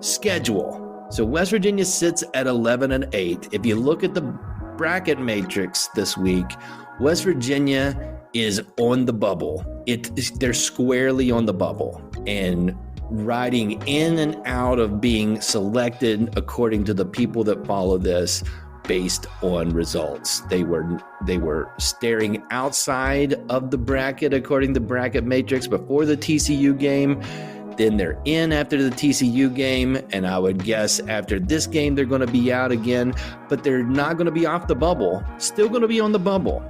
schedule. So West Virginia sits at 11-8. If you look at the bracket matrix this week, West Virginia is on the bubble. They're squarely on the bubble and riding in and out of being selected according to the people that follow this based on results. They were staring outside of the bracket according to bracket matrix before the TCU game. Then they're in after the TCU game, and I would guess after this game they're going to be out again, but they're not going to be off the bubble. Still going to be on the bubble.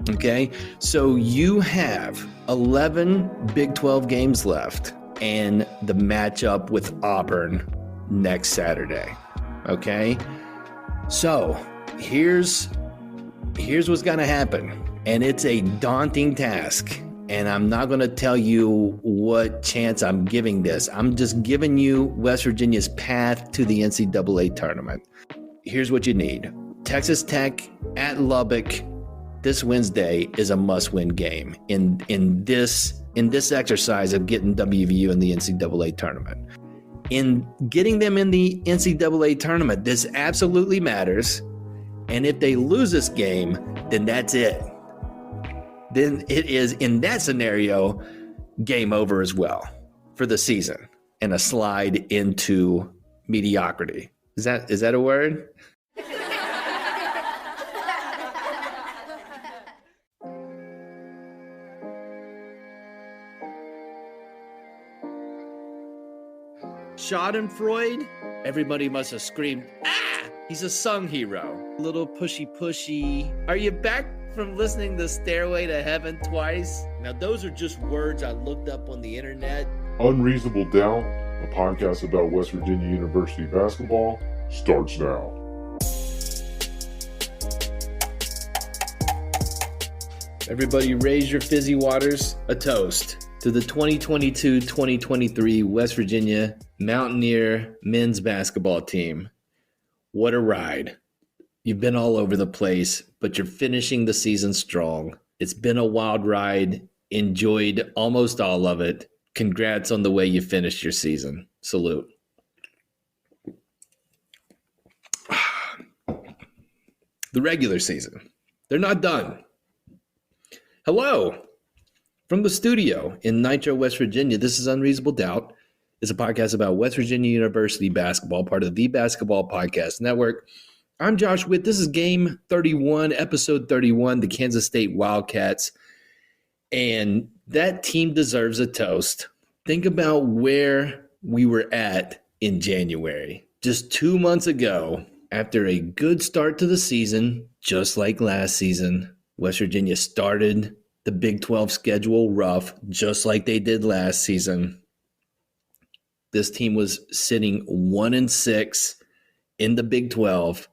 Okay, so you have 11 Big 12 games left and the matchup with Auburn next Saturday. Okay, so here's what's going to happen, and it's a daunting task. And I'm not going to tell you what chance I'm giving this. I'm just giving you West Virginia's path to the NCAA tournament. Here's what you need. Texas Tech at Lubbock this Wednesday is a must-win game in this exercise of getting WVU in the NCAA tournament. In getting them in the NCAA tournament, this absolutely matters. And if they lose this game, then that's it. Then it is, in that scenario, game over as well for the season and a slide into mediocrity. Is that a word? Schadenfreude? Everybody must have screamed, "Ah!" He's a sung hero. A little pushy. Are you back from listening to Stairway to Heaven twice? Now, those are just words I looked up on the internet. Unreasonable Doubt, a podcast about West Virginia University basketball, starts now. Everybody raise your fizzy waters. A toast to the 2022-2023 West Virginia Mountaineer men's basketball team. What a ride. You've been all over the place, but you're finishing the season strong. It's been a wild ride. Enjoyed almost all of it. Congrats on the way you finished your season. Salute. The regular season. They're not done. Hello. From the studio in Nitro, West Virginia, this is Unreasonable Doubt. It's a podcast about West Virginia University basketball, part of the Basketball Podcast Network. I'm Josh Witt. This is game 31, episode 31, the Kansas State Wildcats. And that team deserves a toast. Think about where we were at in January. Just 2 months ago, after a good start to the season, just like last season, West Virginia started the Big 12 schedule rough, just like they did last season. This team was sitting 1-6 in the Big 12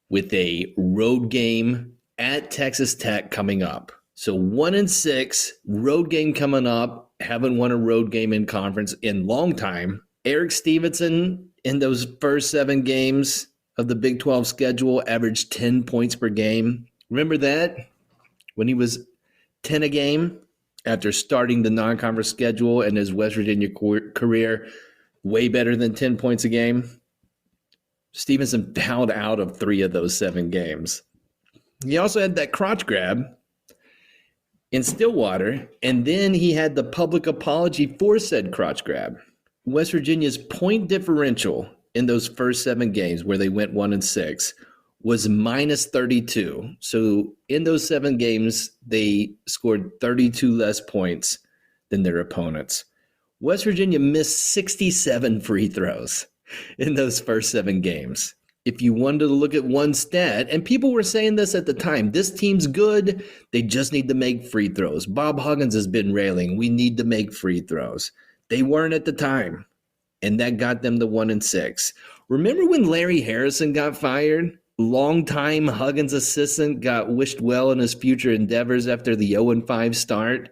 with a road game at Texas Tech coming up. So 1-6, road game coming up. Haven't won a road game in conference in long time. Eric Stevenson in those first 7 games of the Big 12 schedule averaged 10 points per game. Remember that? When he was 10 a game after starting the non-conference schedule and his West Virginia career way better than 10 points a game. Stevenson fouled out of 3 of those 7 games. He also had that crotch grab in Stillwater, and then he had the public apology for said crotch grab. West Virginia's point differential in those first 7 games where they went 1-6 was minus 32. So in those 7 games, they scored 32 less points than their opponents. West Virginia missed 67 free throws in those first 7 games. If you wanted to look at one stat, and people were saying this at the time, this team's good, they just need to make free throws. Bob Huggins has been railing, we need to make free throws. They weren't at the time, and that got them to 1-6. Remember when Larry Harrison got fired? Longtime Huggins assistant got wished well in his future endeavors after the 0-5 start.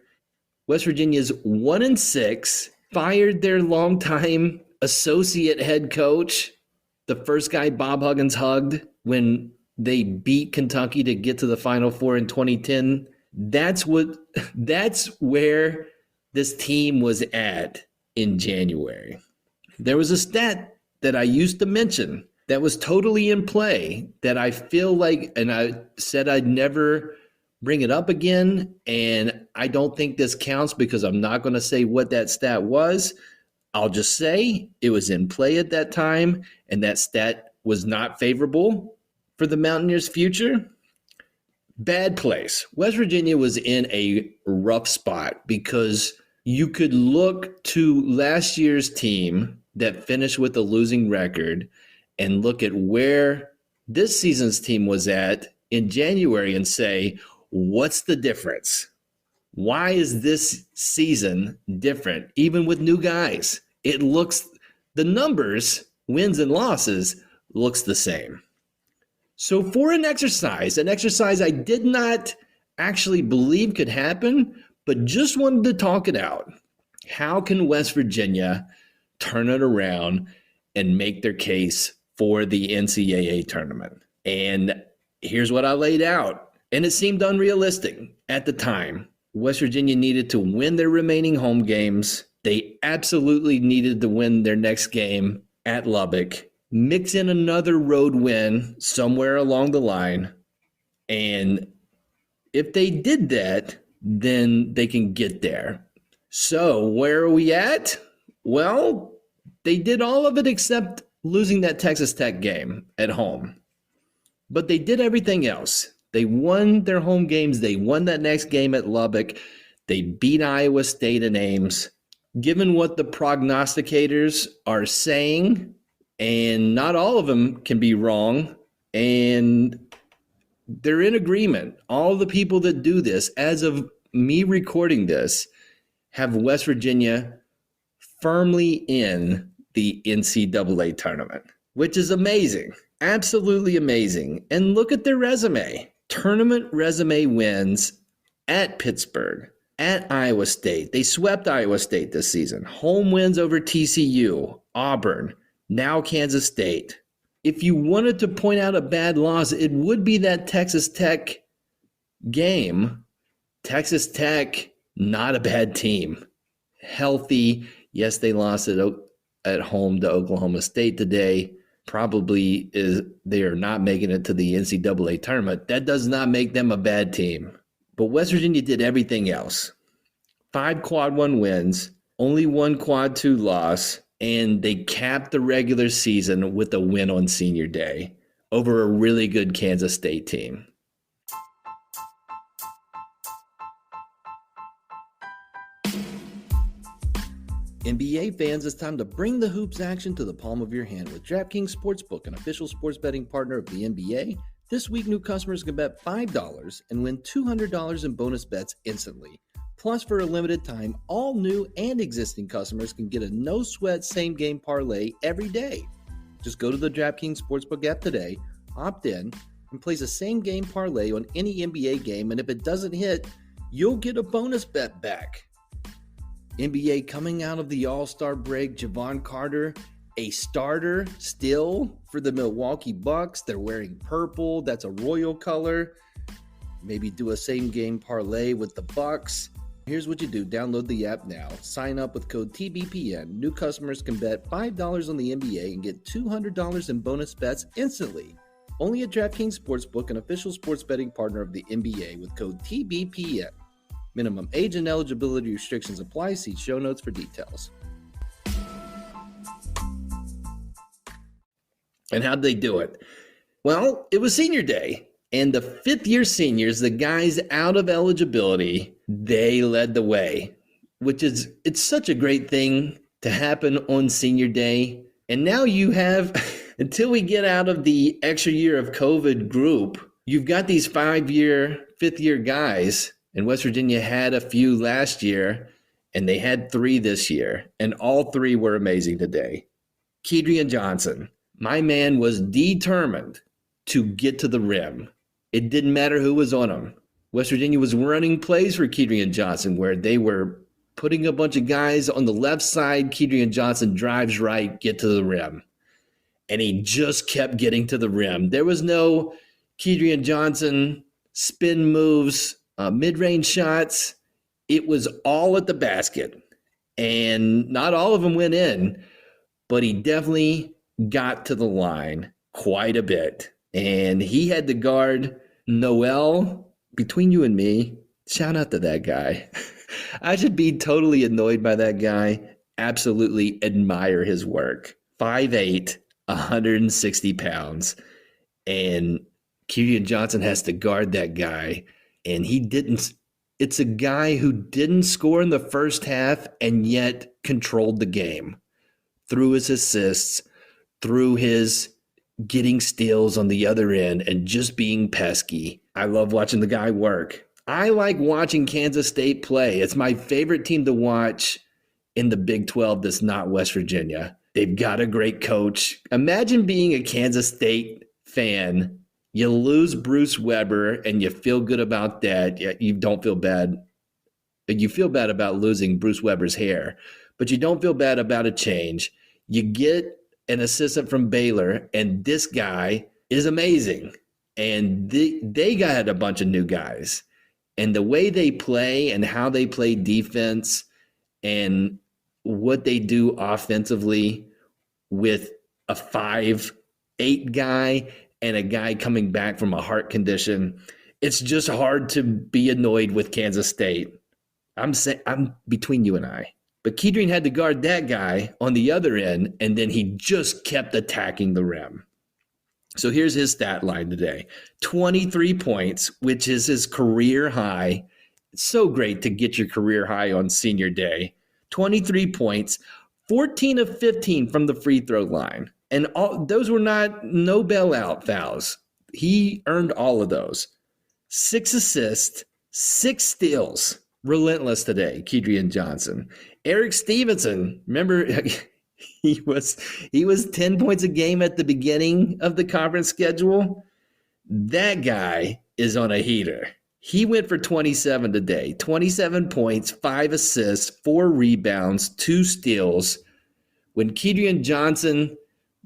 West Virginia's 1-6, fired their longtime associate head coach, the first guy Bob Huggins hugged when they beat Kentucky to get to the Final Four in 2010. That's where this team was at in January. There was a stat that I used to mention that was totally in play that I feel like, and I said I'd never bring it up again, and I don't think this counts because I'm not going to say what that stat was. I'll just say it was in play at that time, and that stat was not favorable for the Mountaineers' future. Bad place. West Virginia was in a rough spot because you could look to last year's team that finished with a losing record and look at where this season's team was at in January and say, what's the difference? Why is this season different, even with new guys? It looks, the numbers, wins and losses, looks the same. So for an exercise I did not actually believe could happen, but just wanted to talk it out. How can West Virginia turn it around and make their case for the NCAA tournament? And here's what I laid out. And it seemed unrealistic at the time. West Virginia needed to win their remaining home games. They absolutely needed to win their next game at Lubbock, mix in another road win somewhere along the line. And if they did that, then they can get there. So where are we at? Well, they did all of it except losing that Texas Tech game at home. But they did everything else. They won their home games. They won that next game at Lubbock. They beat Iowa State in Ames. Given what the prognosticators are saying, and not all of them can be wrong, and they're in agreement. All the people that do this, as of me recording this, have West Virginia firmly in the NCAA tournament, which is amazing. Absolutely amazing. And look at their resume. Tournament resume wins at Pittsburgh, at Iowa State. They swept Iowa State this season. Home wins over TCU, Auburn, now Kansas State. If you wanted to point out a bad loss, it would be that Texas Tech game. Texas Tech, not a bad team. Healthy. Yes, they lost at home to Oklahoma State today. Probably they are not making it to the NCAA tournament. That does not make them a bad team. But West Virginia did everything else. 5 quad 1 wins, only 1 quad 2 loss, and they capped the regular season with a win on senior day over a really good Kansas State team. NBA fans, it's time to bring the hoops action to the palm of your hand with DraftKings Sportsbook, an official sports betting partner of the NBA. This week, new customers can bet $5 and win $200 in bonus bets instantly. Plus, for a limited time, all new and existing customers can get a no-sweat same-game parlay every day. Just go to the DraftKings Sportsbook app today, opt in, and place a same-game parlay on any NBA game, and if it doesn't hit, you'll get a bonus bet back. NBA coming out of the All-Star break, Javon Carter, a starter still for the Milwaukee Bucks. They're wearing purple. That's a royal color. Maybe do a same-game parlay with the Bucks. Here's what you do. Download the app now. Sign up with code TBPN. New customers can bet $5 on the NBA and get $200 in bonus bets instantly. Only at DraftKings Sportsbook, an official sports betting partner of the NBA, with code TBPN. Minimum age and eligibility restrictions apply. See show notes for details. And how'd they do it? Well, it was senior day. And the fifth-year seniors, the guys out of eligibility, they led the way, which is, it's such a great thing to happen on senior day. And now you have, until we get out of the extra year of COVID group, you've got these fifth-year guys. And West Virginia had a few last year, and they had 3 this year. And all 3 were amazing today. Kedrian Johnson, my man, was determined to get to the rim. It didn't matter who was on him. West Virginia was running plays for Kedrian Johnson where they were putting a bunch of guys on the left side. Kedrian Johnson drives right, get to the rim. And he just kept getting to the rim. There was no Kedrian Johnson spin moves, mid-range shots. It was all at the basket. And not all of them went in, but he definitely got to the line quite a bit. And he had to guard Noel. Between you and me, shout out to that guy. I should be totally annoyed by that guy. Absolutely admire his work. 5'8", 160 pounds. And Keaton Johnson has to guard that guy. And he didn't. It's a guy who didn't score in the first half and yet controlled the game through his assists, through his getting steals on the other end, and just being pesky. I love watching the guy work. I like watching Kansas State play. It's my favorite team to watch in the Big 12 that's not West Virginia. They've got a great coach. Imagine being a Kansas State fan. You lose Bruce Weber and you feel good about that. You don't feel bad. You feel bad about losing Bruce Weber's hair, but you don't feel bad about a change. You get an assistant from Baylor, and this guy is amazing. And they got a bunch of new guys. And the way they play and how they play defense and what they do offensively with a 5'8" guy and a guy coming back from a heart condition, it's just hard to be annoyed with Kansas State. I'm between you and I. But Keaton had to guard that guy on the other end, and then he just kept attacking the rim. So here's his stat line today. 23 points, which is his career high. It's so great to get your career high on senior day. 23 points, 14 of 15 from the free throw line. And those were no bailout fouls. He earned all of those. 6 assists, 6 steals. Relentless today, Keaton Johnson. Eric Stevenson, remember he was 10 points a game at the beginning of the conference schedule. That guy is on a heater. He went for 27 today. 27 points, 5 assists, 4 rebounds, 2 steals. When Keaton Johnson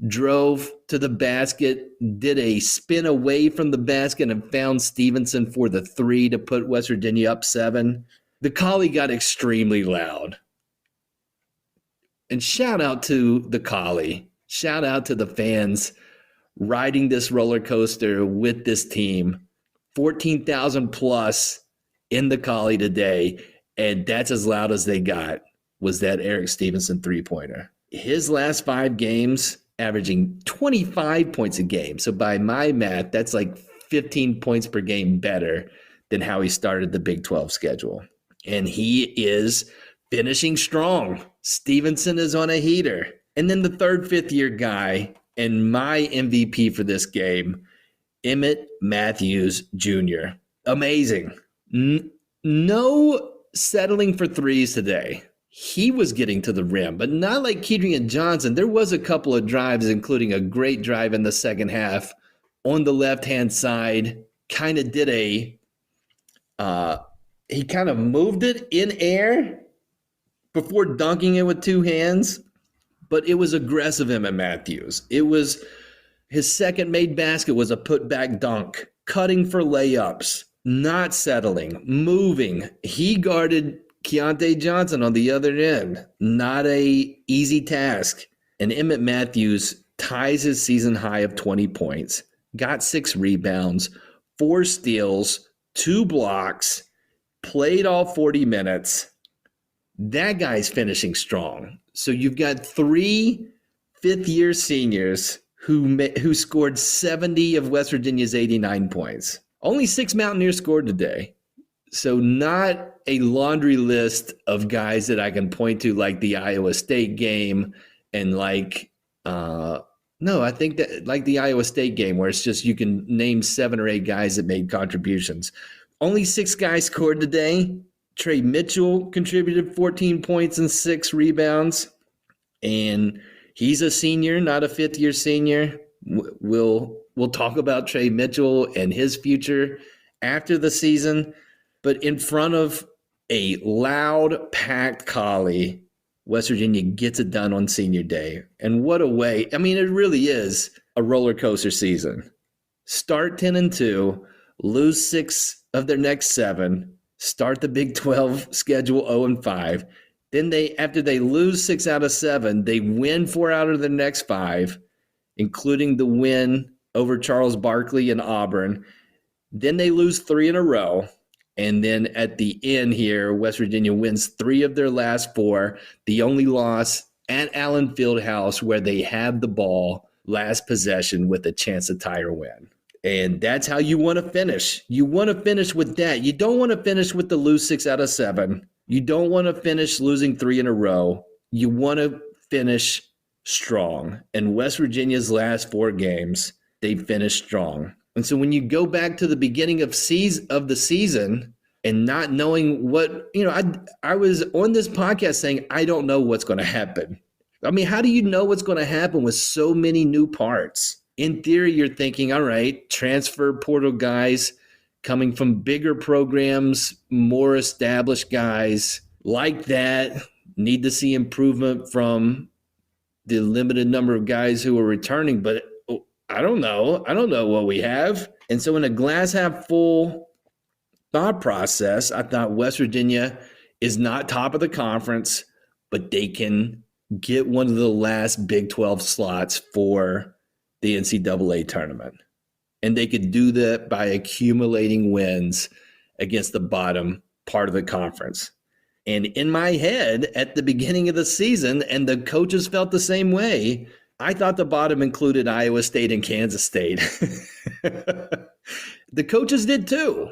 drove to the basket, did a spin away from the basket, and found Stevenson for the 3 to put West Virginia up 7. The Collie got extremely loud. And shout out to the Collie. Shout out to the fans riding this roller coaster with this team. 14,000 plus in the Collie today. And that's as loud as they got, was that Eric Stevenson 3-pointer. His last 5 games, averaging 25 points a game. So by my math, that's like 15 points per game better than how he started the Big 12 schedule. And he is finishing strong. Stevenson is on a heater. And then the third, fifth-year guy, and my MVP for this game, Emmett Matthews Jr. Amazing. No settling for threes today. He was getting to the rim, but not like Keaton Johnson. There was a couple of drives, including a great drive in the second half on the left-hand side. Kind of did he kind of moved it in air before dunking it with 2 hands, but it was aggressive Emmett Matthews. It was his second made basket was a putback dunk, cutting for layups, not settling, moving. He guarded Keontae Johnson on the other end. Not a easy task. And Emmett Matthews ties his season high of 20 points, got 6 rebounds, 4 steals, 2 blocks, played all 40 minutes. That guy's finishing strong. So you've got 3 fifth-year seniors who scored 70 of West Virginia's 89 points. Only 6 Mountaineers scored today. So not a laundry list of guys that I can point to like the Iowa State game and like I think that like the Iowa State game where it's just you can name 7 or 8 guys that made contributions. Only 6 guys scored today. Trey Mitchell contributed 14 points and 6 rebounds. And he's a senior, not a fifth-year senior. We'll talk about Trey Mitchell and his future after the season. But in front of a loud, packed Collie, West Virginia gets it done on senior day. And what a way. I mean, it really is a roller coaster season. Start 10-2, lose 6 of their next 7, start the Big 12 schedule 0-5. Then after they lose 6 out of 7, they win 4 out of their next 5. including the win over Charles Barkley and Auburn. Then they lose 3 in a row. And then at the end here, West Virginia wins 3 of their last 4. The only loss at Allen Fieldhouse where they have the ball last possession with a chance to tie or win. And that's how you want to finish. You want to finish with that. You don't want to finish with the lose 6 out of 7. You don't want to finish losing 3 in a row. You want to finish strong. And West Virginia's last 4 games, they finished strong. And so when you go back to the beginning of the season and not knowing what, I was on this podcast saying, I don't know what's going to happen. I mean, how do you know what's going to happen with so many new parts? In theory, you're thinking, all right, transfer portal guys coming from bigger programs, more established guys like that, need to see improvement from the limited number of guys who are returning, but I don't know. I don't know what we have. And so in a glass half full thought process, I thought West Virginia is not top of the conference, but they can get one of the last Big 12 slots for the NCAA tournament. And they could do that by accumulating wins against the bottom part of the conference. And in my head, at the beginning of the season, and the coaches felt the same way, I thought the bottom included Iowa State and Kansas State. The coaches did too.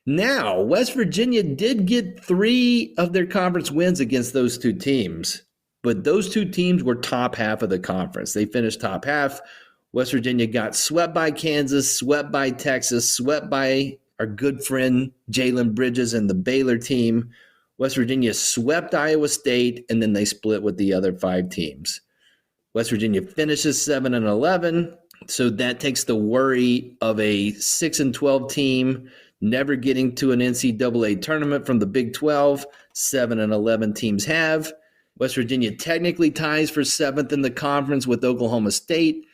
Now, West Virginia did get 3 of their conference wins against those 2 teams, but those 2 teams were top half of the conference. They finished top half. West Virginia got swept by Kansas, swept by Texas, swept by our good friend Jalen Bridges and the Baylor team. West Virginia swept Iowa State, and then they split with the other 5 teams. West Virginia finishes 7-11, so that takes the worry of a 6-12 team never getting to an NCAA tournament from the Big 12. 7-11 teams have. West Virginia technically ties for 7th in the conference with Oklahoma State,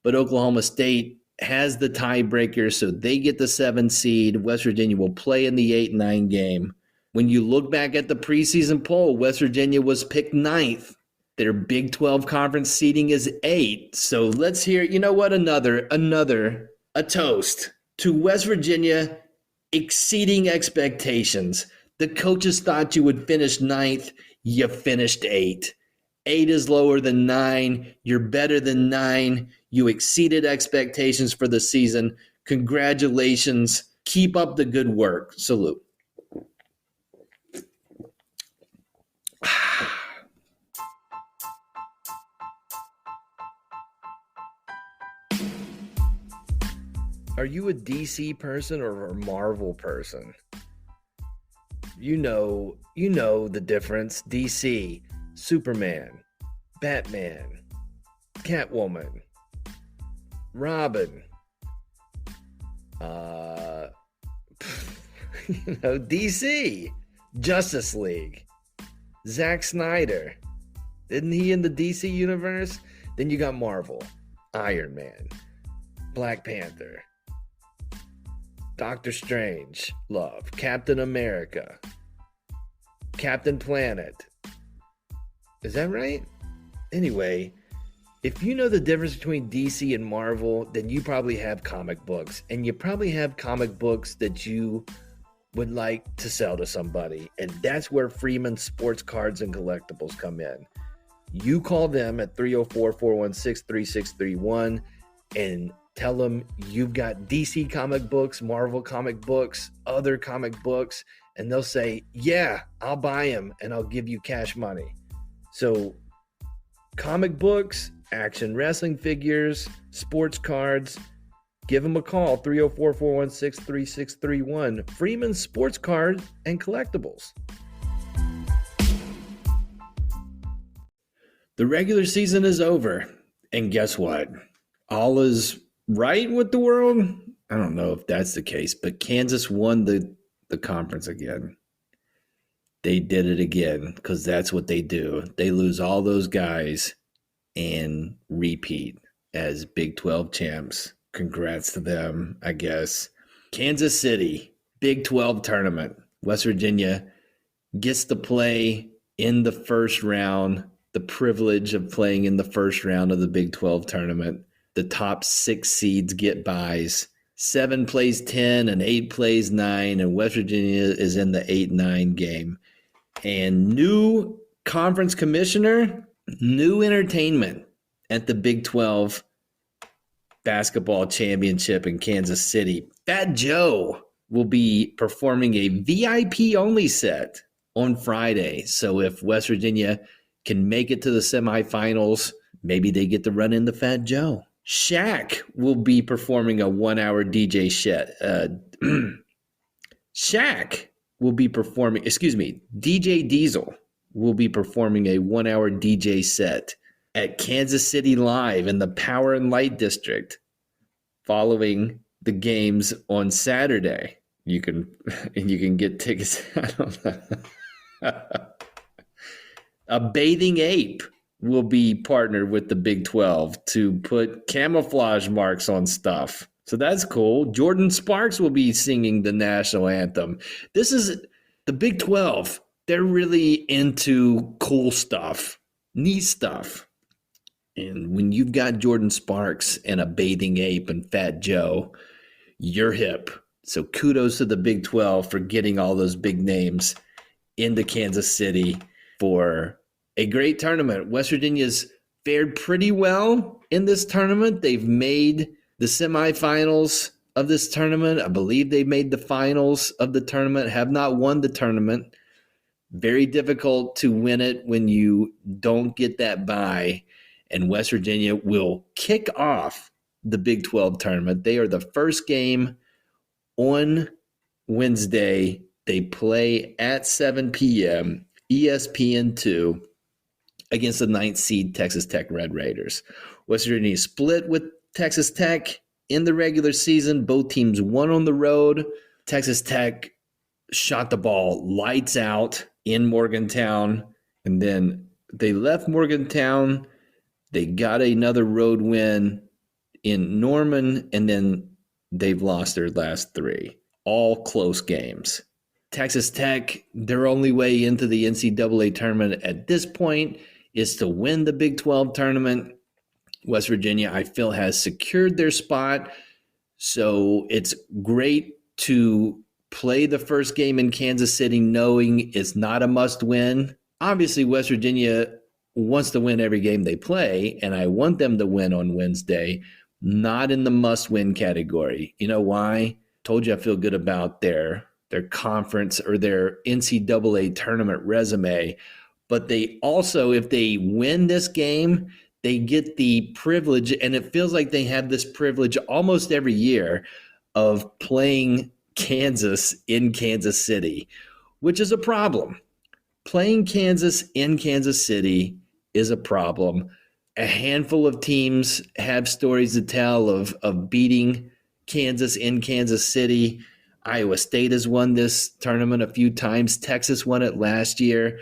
but Oklahoma State has the tiebreaker, so they get the 7 seed. West Virginia will play in the 8-9 game. When you look back at the preseason poll, West Virginia was picked 9th. Their Big 12 conference seeding is 8. So let's hear, a toast to West Virginia exceeding expectations. The coaches thought you would finish 9th. You finished 8. 8 is lower than 9. You're better than 9. You exceeded expectations for the season. Congratulations. Keep up the good work. Salute. Are you a DC person or a Marvel person? You know the difference. DC, Superman, Batman, Catwoman, Robin, DC, Justice League, Zack Snyder. Isn't he in the DC universe? Then you got Marvel, Iron Man, Black Panther, Doctor Strange, love, Captain America, Captain Planet. Is that right? Anyway, if you know the difference between DC and Marvel, then you probably have comic books, and you probably have comic books that you would like to sell to somebody, and that's where Freeman Sports Cards and Collectibles come in. You call them at 304-416-3631 and tell them you've got DC comic books, Marvel comic books, other comic books, and they'll say, yeah, I'll buy them and I'll give you cash money. So comic books, action wrestling figures, sports cards, give them a call, 304-416-3631. Freeman Sports Card and Collectibles. The regular season is over, and guess what? All is right with the world. I don't know if that's the case, but Kansas won the conference again. They did it again because that's what they do. They lose all those guys and repeat as Big 12 champs. Congrats to them, I guess. Kansas City, Big 12 tournament. West Virginia gets to play in the first round, the privilege of playing in the first round of the Big 12 tournament. the top 6 seeds get buys. 7 plays 10 and 8 plays 9, and West Virginia is in the 8-9 game. And new conference commissioner, new entertainment at the Big 12 basketball championship in Kansas City. Fat Joe will be performing a VIP only set on Friday. So if West Virginia can make it to the semifinals, maybe they get to run into Fat Joe. Shaq will be performing a 1-hour DJ set. DJ Diesel will be performing a 1-hour DJ set at Kansas City Live in the Power and Light District following the games on Saturday. You can get tickets. I don't know. A Bathing Ape will be partnered with the Big 12 to put camouflage marks on stuff. So that's cool. Jordan Sparks will be singing the national anthem. This is the Big 12. They're really into cool stuff, neat stuff. And when you've got Jordan Sparks and a Bathing Ape and Fat Joe, you're hip. So kudos to the Big 12 for getting all those big names into Kansas City for a great tournament. West Virginia's fared pretty well in this tournament. They've made the semifinals of this tournament. I believe they made the finals of the tournament, have not won the tournament. Very difficult to win it when you don't get that bye. And West Virginia will kick off the Big 12 tournament. They are the first game on Wednesday. They play at 7 p.m. ESPN2 against the 9th seed Texas Tech Red Raiders. West Virginia split with Texas Tech in the regular season. Both teams won on the road. Texas Tech shot the ball lights out in Morgantown, and then they left Morgantown. They got another road win in Norman, and then they've lost their last 3. All close games. Texas Tech, their only way into the NCAA tournament at this point is to win the Big 12 tournament. West Virginia, I feel, has secured their spot. So it's great to play the first game in Kansas City knowing it's not a must win. Obviously, West Virginia wants to win every game they play, and I want them to win on Wednesday, not in the must-win category. You know why? Told you I feel good about their conference or their NCAA tournament resume, but they also, if they win this game, they get the privilege, and it feels like they have this privilege almost every year of playing Kansas in Kansas City, which is a problem. Playing Kansas in Kansas City is a problem. A handful of teams have stories to tell of beating Kansas in Kansas City. Iowa State has won this tournament a few times. Texas won it last year.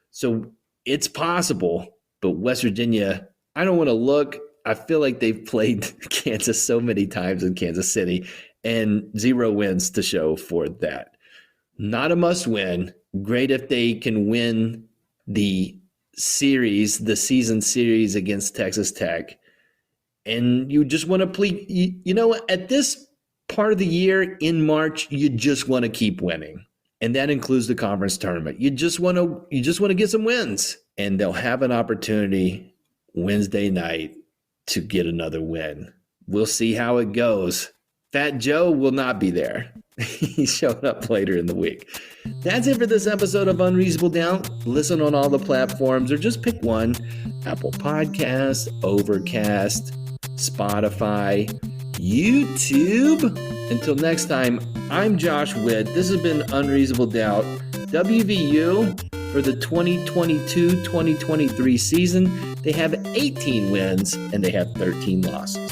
So it's possible, but West Virginia, I don't want to look. I feel like they've played Kansas so many times in Kansas City and 0 wins to show for that. Not a must win. Great if they can win the series, the season series against Texas Tech. And you just want to play, you know, at this part of the year in March, you just want to keep winning. And that includes the conference tournament. You just want to get some wins. And they'll have an opportunity Wednesday night to get another win. We'll see how it goes. Fat Joe will not be there. He's showing up later in the week. That's it for this episode of Unreasonable Doubt. Listen on all the platforms or just pick one. Apple Podcasts, Overcast, Spotify, YouTube. Until next time, I'm Josh Witt. This has been Unreasonable Doubt. WVU for the 2022-2023 season. They have 18 wins and they have 13 losses.